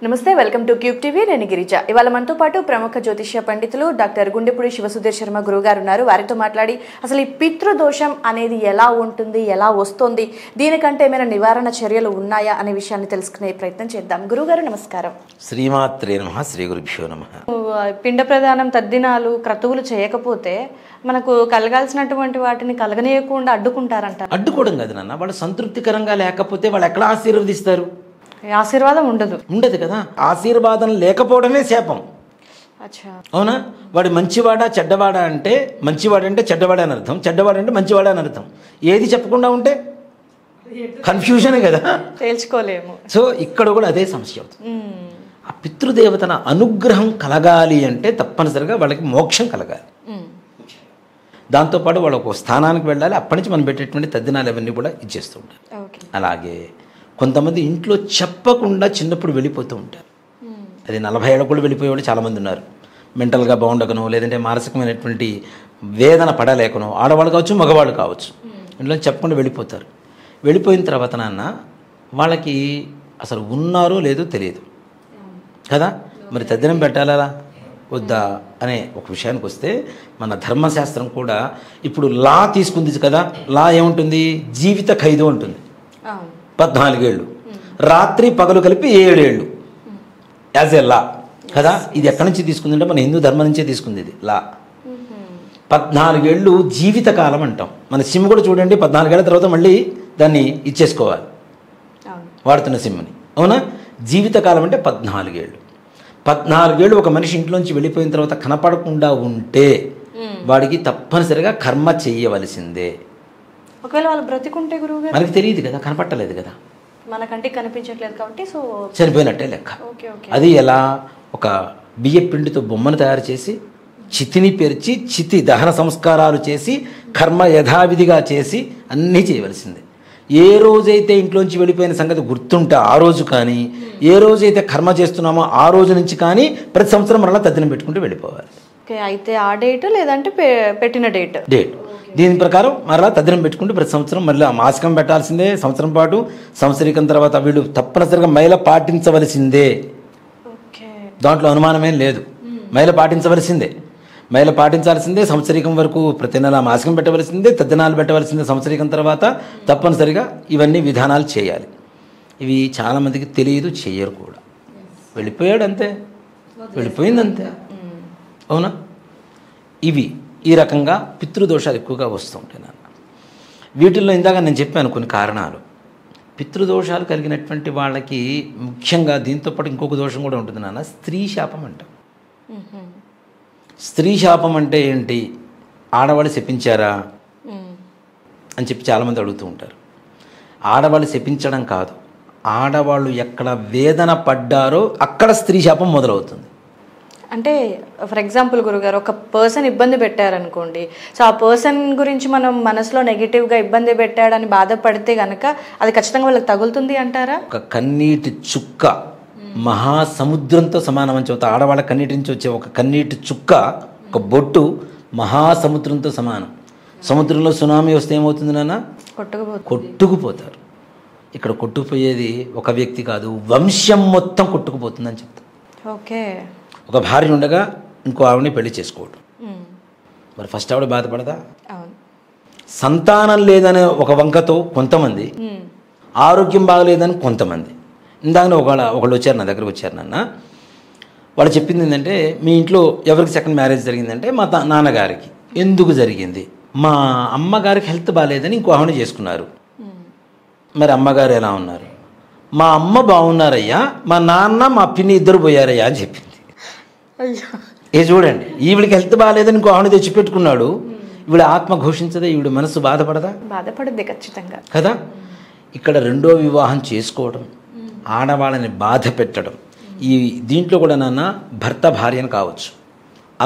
నమస్తే, welcome to cube TV. నేను గిరిజ. ఇవాళ మనతో పాటు ప్రముఖ జ్యోతిష్య పండితులు డాక్టర్ గుండెపూడి శివసుధీర్ శర్మ గురుగారు ఉన్నారు. వారితో మాట్లాడి అసలు ఈ పితృదోషం అనేది ఎలా ఉంటుంది, ఎలా వస్తుంది, దీనికంటే ఏమైనా నివారణ చర్యలు ఉన్నాయా అనే విషయాన్ని తెలుసుకునే ప్రయత్నం చేద్దాం. గురుగారు నమస్కారం. శ్రీమాత్రే నమః. శ్రీ గురుభ్యో నమః. పిండ ప్రదానం, తద్దినాలు, క్రతువులు చేయకపోతే మనకు కలగాల్సినటువంటి వాటిని కలగనీయకుండా అడ్డుకుంటారంట. అడ్డుకోవడం కాదు నాన్న, వాళ్ళు సంతృప్తికరంగా లేకపోతే వాళ్ళు ఎక్కడ ఆశీర్వదిస్తారు? ఆశీర్వాదం ఉండదు కదా. ఆశీర్వాదం లేకపోవడమే శాపం. అవునా? వాడు మంచివాడా చెడ్డవాడా అంటే మంచివాడంటే చెడ్డవాడా అని అర్థం, చెడ్డవాడంటే మంచివాడా అని అర్థం. ఏది చెప్పకుండా ఉంటే కన్ఫ్యూజనే కదా, తేల్చుకోలేము. సో ఇక్కడ కూడా అదే సమస్య అవుతుంది. ఆ పితృదేవతల అనుగ్రహం కలగాలి అంటే తప్పనిసరిగా వాళ్ళకి మోక్షం కలగాలి. దాంతోపాటు వాళ్ళు ఒక స్థానానికి వెళ్ళాలి. అప్పటి నుంచి మనం పెట్టేటువంటి తద్దినాలు అవన్నీ కూడా ఇచ్చేస్తూ ఉంటారు. అలాగే కొంతమంది ఇంట్లో చెప్పకుండా చిన్నప్పుడు వెళ్ళిపోతూ ఉంటారు. అది 40 ఏళ్ళకు కూడా వెళ్ళిపోయేవాళ్ళు చాలామంది ఉన్నారు. మెంటల్గా బాగుండకనో, లేదంటే మానసికమైనటువంటి వేదన పడలేకనో, ఆడవాళ్ళు కావచ్చు మగవాళ్ళు కావచ్చు, ఇంట్లో చెప్పకుండా వెళ్ళిపోతారు. వెళ్ళిపోయిన తర్వాత నాన్న వాళ్ళకి అసలు ఉన్నారో లేదో తెలియదు కదా. మరి తద్దినం పెట్టాలా వద్దా అనే ఒక విషయానికి వస్తే మన ధర్మశాస్త్రం కూడా ఇప్పుడు లా తీసుకుంది కదా. లా ఏముంటుంది? జీవిత ఖైదు ఉంటుంది, 14 ఏళ్ళు, రాత్రి పగలు కలిపి 7 ఏళ్ళు యాజ్ ఏ లా కదా. ఇది ఎక్కడి నుంచి తీసుకుందంటే మన హిందూ ధర్మం నుంచే తీసుకుంది ఇది లా. 14 ఏళ్ళు జీవితకాలం అంటాం. మన సిమ్ కూడా చూడండి, 14 ఏళ్ళ తర్వాత మళ్ళీ దాన్ని ఇచ్చేసుకోవాలి వాడుతున్న సిమ్ని. అవునా? జీవితకాలం అంటే 14 ఏళ్ళు. 14 ఏళ్ళు ఒక మనిషి ఇంట్లోంచి వెళ్ళిపోయిన తర్వాత కనపడకుండా ఉంటే వాడికి తప్పనిసరిగా కర్మ చెయ్యవలసిందే. ఒకవేళ వాళ్ళు బ్రతికుంటే గురువుగారు మనకి తెలియదు కదా, కనపట్టలేదు కదా, మనకంటే కనిపించట్లేదు కాబట్టి సో చనిపోయినట్టే లెక్క. అది ఎలా? ఒక బియ్య పిండితో బొమ్మను తయారు చేసి చితిని పెరిచి చితి దహన సంస్కారాలు చేసి కర్మ యథావిధిగా చేసి అన్నీ చేయవలసిందే. ఏ రోజైతే ఇంట్లోంచి వెళ్ళిపోయిన సంగతి గుర్తుంటే ఆ రోజు కానీ, ఏ రోజైతే కర్మ చేస్తున్నామో ఆ రోజు నుంచి కానీ ప్రతి సంవత్సరం మరలా తద్దినం పెట్టుకుంటూ వెళ్ళిపోవాలి. అయితే ఆ డేట్ లేదంటే పెట్టిన డేట్ దీని ప్రకారం మరలా తద్దినం పెట్టుకుంటూ ప్రతి సంవత్సరం మళ్ళీ మాసికం పెట్టాల్సిందే. సంవత్సరం పాటు, సంవత్సరికం తర్వాత వీళ్ళు తప్పనిసరిగా మైల పాటించవలసిందే. దాంట్లో అనుమానమేం లేదు. మైల పాటించవలసిందే, మైల పాటించాల్సిందే. సంవత్సరికం వరకు ప్రతి నెల మాసికం పెట్టవలసిందే, తద్దినాలు పెట్టవలసిందే. సంవత్సరికం తర్వాత తప్పనిసరిగా ఇవన్నీ విధానాలు చేయాలి. ఇవి చాలామందికి తెలియదు, చెయ్యరు కూడా. వెళ్ళిపోయాడు అంతే, వెళ్ళిపోయింది అంతే. అవునా? ఇవి ఈ రకంగా పితృదోషాలు ఎక్కువగా వస్తూ ఉంటాయి నాన్న. వీటిల్లో ఇందాక నేను చెప్పాను కొన్ని కారణాలు. పితృదోషాలు కలిగినటువంటి వాళ్ళకి ముఖ్యంగా దీంతోపాటు ఇంకొక దోషం కూడా ఉంటుంది నాన్న, స్త్రీ శాపం అంటాం. స్త్రీ శాపం అంటే ఏంటి? ఆడవాళ్ళు శపించారా అని చెప్పి చాలామంది అడుగుతూ ఉంటారు. ఆడవాళ్ళు శపించడం కాదు, ఆడవాళ్ళు ఎక్కడ వేదన పడ్డారో అక్కడ స్త్రీ శాపం మొదలవుతుంది. అంటే ఫర్ ఎగ్జాంపుల్ గురుగారు, ఒక పర్సన్ ఇబ్బంది పెట్టారనుకోండి, సో ఆ పర్సన్ గురించి మనం మనసులో నెగిటివ్గా ఇబ్బంది పెట్టాడని బాధపడితే కనుక అది ఖచ్చితంగా వాళ్ళకి తగులుతుంది అంటారా? ఒక కన్నీటి చుక్క మహాసముద్రంతో సమానం అని చెబుతా. ఆడవాళ్ళ కన్నీటి నుంచి వచ్చే ఒక కన్నీటి చుక్క, ఒక బొట్టు మహాసముద్రంతో సమానం. సముద్రంలో సునామీ వస్తే ఏమవుతుంది నాన్న? కొట్టుకుపోతారు. ఇక్కడ కొట్టుకుపోయేది ఒక వ్యక్తి కాదు, వంశం మొత్తం కొట్టుకుపోతుందని చెప్తా. ఓకే. ఒక భార్య ఉండగా ఇంకో ఆవిడని పెళ్లి చేసుకోవడం, మరి ఫస్ట్ ఆవిడ బాధపడదా? సంతానం లేదనే ఒక వంకతో కొంతమంది, ఆరోగ్యం బాగలేదని కొంతమంది. ఇందాకనే ఒకళ్ళు వచ్చారు నా దగ్గరకు, వచ్చారు నాన్న. వాళ్ళు చెప్పింది ఏంటంటే, మీ ఇంట్లో ఎవరికి సెకండ్ మ్యారేజ్ జరిగిందంటే మా నాన్నగారికి. ఎందుకు జరిగింది? మా అమ్మగారికి హెల్త్ బాగాలేదని ఇంకో ఆవిడ చేసుకున్నారు. మరి అమ్మగారు ఎలా ఉన్నారు? మా అమ్మ బాగున్నారయ్యా, మా నాన్న మా పిన్ని ఇద్దరు పోయారయ్యా అని చెప్పింది. ఏ చూడండి, ఈవిడికి హెల్త్ బాగాలేదని ఇంకో ఆవిడ తెచ్చిపెట్టుకున్నాడు. ఈవిడ ఆత్మ ఘోషించదా? ఈవిడ మనసు బాధపడదా? బాధపడద్ది ఖచ్చితంగా కదా. ఇక్కడ రెండో వివాహం చేసుకోవడం, ఆడవాళ్ళని బాధ పెట్టడం, ఈ దీంట్లో కూడా నాన్న భర్త భార్యను కావచ్చు,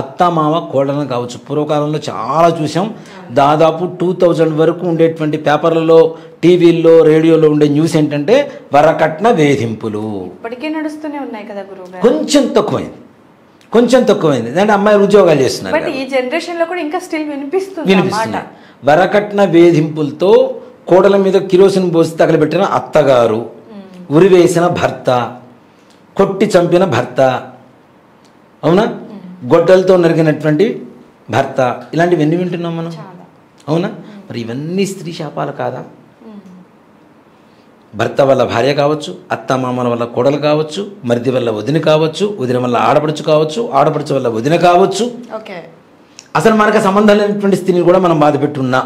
అత్త మామ కోడలను కావచ్చు. పూర్వకాలంలో చాలా చూసాం. దాదాపు 2000 వరకు ఉండేటువంటి పేపర్లలో, టీవీల్లో, రేడియోలో ఉండే న్యూస్ ఏంటంటే వరకట్న వేధింపులు. ఇప్పటికే నడుస్తూనే ఉన్నాయి కదా గురువు. కొంచెం తక్కువైంది అంటే అమ్మాయిలు ఉద్యోగాలు చేస్తున్నారు. ఈ జనరేషన్ లో కూడా ఇంకా స్టిల్ వినిపిస్తుంది. వరకట్న వేధింపులతో కోడల మీద కిరోసిన్ పోసి తగలబెట్టిన అత్తగారు, ఉరివేసిన భర్త, కొట్టి చంపిన భర్త, అవునా, గొడ్డలతో నరికినటువంటి భర్త, ఇలాంటివి ఎన్ని వింటున్నాం మనం, అవునా? మరి ఇవన్నీ స్త్రీ శాపాలు కాదా? భర్త వల్ల భార్య కావచ్చు, అత్త మామల వల్ల కోడలు కావచ్చు, మరిది వల్ల వదిన కావచ్చు, వదిన వల్ల ఆడపడుచు కావచ్చు, ఆడపడుచు వల్ల వదిన కావచ్చు. అసలు మనకు సంబంధం లేనటువంటి స్త్రీని కూడా మనం బాధ పెట్టున్నా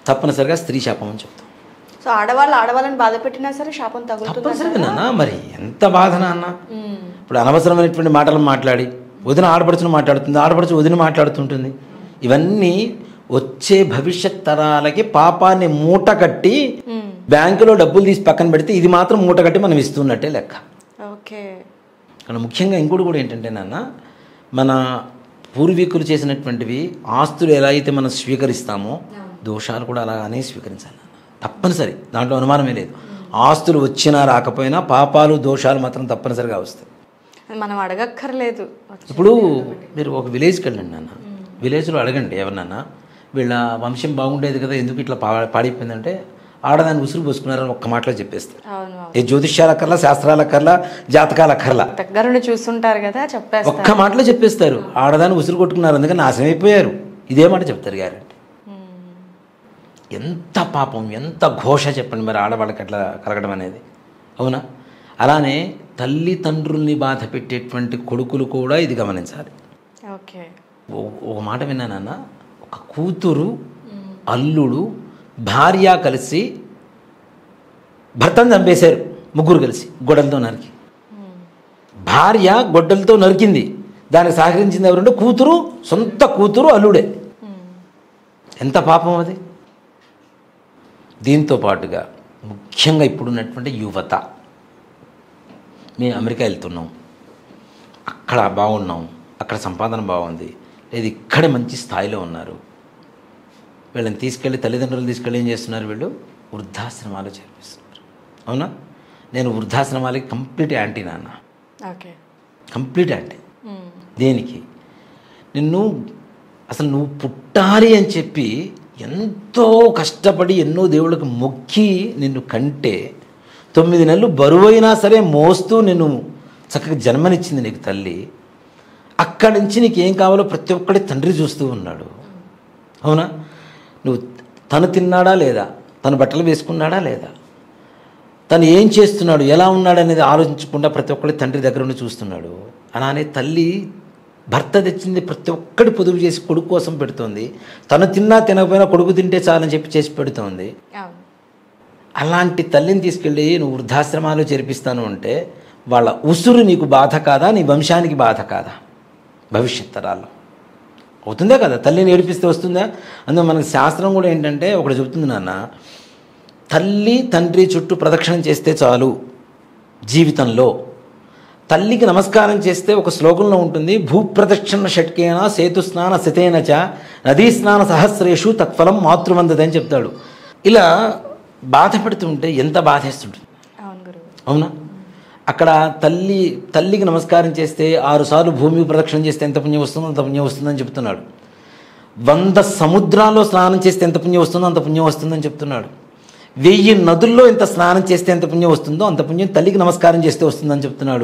తప్పనిసరిగా స్త్రీ శాపం అని చెప్తాం. సో ఆడవాళ్ళని బాధ పెట్టినా సరే శాపం తప్పనిసరిగా. మరి ఎంత బాధ నాన్న. ఇప్పుడు అనవసరమైనటువంటి మాటలు మాట్లాడి వదిన ఆడపడుచును మాట్లాడుతుంది, ఆడపడుచు వదిన మాట్లాడుతుంటుంది. ఇవన్నీ వచ్చే భవిష్యత్ తరాలకి పాపాన్ని మూట కట్టి బ్యాంకులో డబ్బులు తీసి పక్కన పెడితే ఇది మాత్రం మూట కట్టి మనం ఇస్తున్నట్టే లెక్క. కానీ ముఖ్యంగా ఇంకోటి కూడా ఏంటంటే నాన్న, మన పూర్వీకులు చేసినటువంటివి ఆస్తులు ఎలా అయితే మనం స్వీకరిస్తామో దోషాలు కూడా అలానే స్వీకరించాలి తప్పనిసరి. దాంట్లో అనుమానమే లేదు. ఆస్తులు వచ్చినా రాకపోయినా పాపాలు దోషాలు మాత్రం తప్పనిసరిగా వస్తాయి. మనం అడగక్కర్లేదు. ఇప్పుడు మీరు ఒక విలేజ్కి వెళ్ళండి నాన్న, విలేజ్లో అడగండి ఎవరినన్నా, వీళ్ళ వంశం బాగుండేది కదా, ఎందుకు ఇట్లా పాడైపోయిందంటే ఆడదాన్ని ఉసురు పోసుకున్నారని ఒక్క మాటలో చెప్పేస్తారు. ఏ జ్యోతిష్యాల అక్కర్లా, శాస్త్రాల అక్కర్లా, జాతకాల అక్కర్లా, దగ్గరుండి చూస్తుంటారు కదా, చెప్పేస్తారు. ఒక్క మాటలో చెప్పేస్తారు ఆడదాన్ని ఉసురు కొట్టుకున్నారు అందుకని నాశనం అయిపోయారు. ఇదే మాట చెప్తారు గ్యారెంటీ. ఎంత పాపం, ఎంత ఘోష చెప్పండి మరి ఆడవాళ్ళకి అట్లా కలగడం అనేది, అవునా? అలానే తల్లిదండ్రుల్ని బాధ పెట్టేటువంటి కొడుకులు కూడా ఇది గమనించాలి. ఒక మాట విన్నానన్న, ఒక కూతురు, అల్లుడు, భార్య కలిసి భర్తను చంపేశారు, ముగ్గురు కలిసి గొడ్డలతో నరికి. భార్య గొడ్డలతో నరికింది, దానికి సహకరించింది ఎవరంటే కూతురు, సొంత కూతురు, అల్లుడే. ఎంత పాపం అది. దీంతో పాటుగా ముఖ్యంగా ఇప్పుడున్నటువంటి యువత, మేము అమెరికా వెళ్తున్నాం, అక్కడ బాగున్నాం, అక్కడ సంపాదన బాగుంది, లేదు ఇక్కడే మంచి స్థాయిలో ఉన్నారు, వీళ్ళని తీసుకెళ్ళి తల్లిదండ్రులు తీసుకెళ్ళి ఏం చేస్తున్నారు, వీళ్ళు వృద్ధాశ్రమాలు చేర్పిస్తున్నారు. అవునా? నేను వృద్ధాశ్రమాలకి కంప్లీట్ యాంటీ నాన్న, కంప్లీట్ యాంటీ. దేనికి? నువ్వు పుట్టాలి అని చెప్పి ఎంతో కష్టపడి ఎన్నో దేవుళ్ళకి మొక్కి నిన్ను కంటే 9 నెలలు బరువైనా సరే మోస్తూ నిన్ను చక్కగా జన్మనిచ్చింది నీకు తల్లి. అక్కడి నుంచి నీకేం కావాలో ప్రతి ఒక్కడి తండ్రి చూస్తూ ఉన్నాడు. అవునా? నువ్వు తను తిన్నాడా లేదా, తను బట్టలు వేసుకున్నాడా లేదా, తను ఏం చేస్తున్నాడు, ఎలా ఉన్నాడు అనేది ఆలోచించకుండా ప్రతి ఒక్కడి తండ్రి దగ్గర ఉండి చూస్తున్నాడు. అలానే తల్లి భర్త తెచ్చింది ప్రతి ఒక్కటి పొదుపు చేసి కొడుకు కోసం పెడుతోంది. తను తిన్నా తినకపోయినా కొడుకు తింటే చాలని చెప్పి చేసి పెడుతోంది. అలాంటి తల్లిని తీసుకెళ్ళి నువ్వు వృద్ధాశ్రమాలు చేర్పిస్తాను అంటే వాళ్ళ ఉసురు నీకు బాధ కాదా, నీ వంశానికి బాధ కాదా? భవిష్యత్ తరాల్లో అవుతుందా కదా? తల్లిని ఏడిపిస్తే వస్తుందా? అందులో మనకి శాస్త్రం కూడా ఏంటంటే ఒకటి చెబుతుంది నాన్న, తల్లి తండ్రి చుట్టూ ప్రదక్షిణం చేస్తే చాలు జీవితంలో. తల్లికి నమస్కారం చేస్తే ఒక శ్లోకంలో ఉంటుంది, భూప్రదక్షిణ షట్కేన సేతుస్నాన శతేన చ నదీ స్నాన సహస్రేషు తత్ఫలం మాతృవందతి అని చెప్తాడు. ఇలా బాధపడుతుంటే ఎంత బాధేస్తుంటుంది, అవునా? అక్కడ తల్లికి నమస్కారం చేస్తే 6 సార్లు భూమి ప్రదక్షిణ చేస్తే ఎంత పుణ్యం వస్తుందో అంత పుణ్యం వస్తుందని చెప్తున్నాడు. 100 సముద్రాల్లో స్నానం చేస్తే ఎంత పుణ్యం వస్తుందో అంత పుణ్యం వస్తుందని చెప్తున్నాడు. 1000 నదుల్లో ఎంత స్నానం చేస్తే ఎంత పుణ్యం వస్తుందో అంత పుణ్యం తల్లికి నమస్కారం చేస్తే వస్తుందని చెప్తున్నాడు.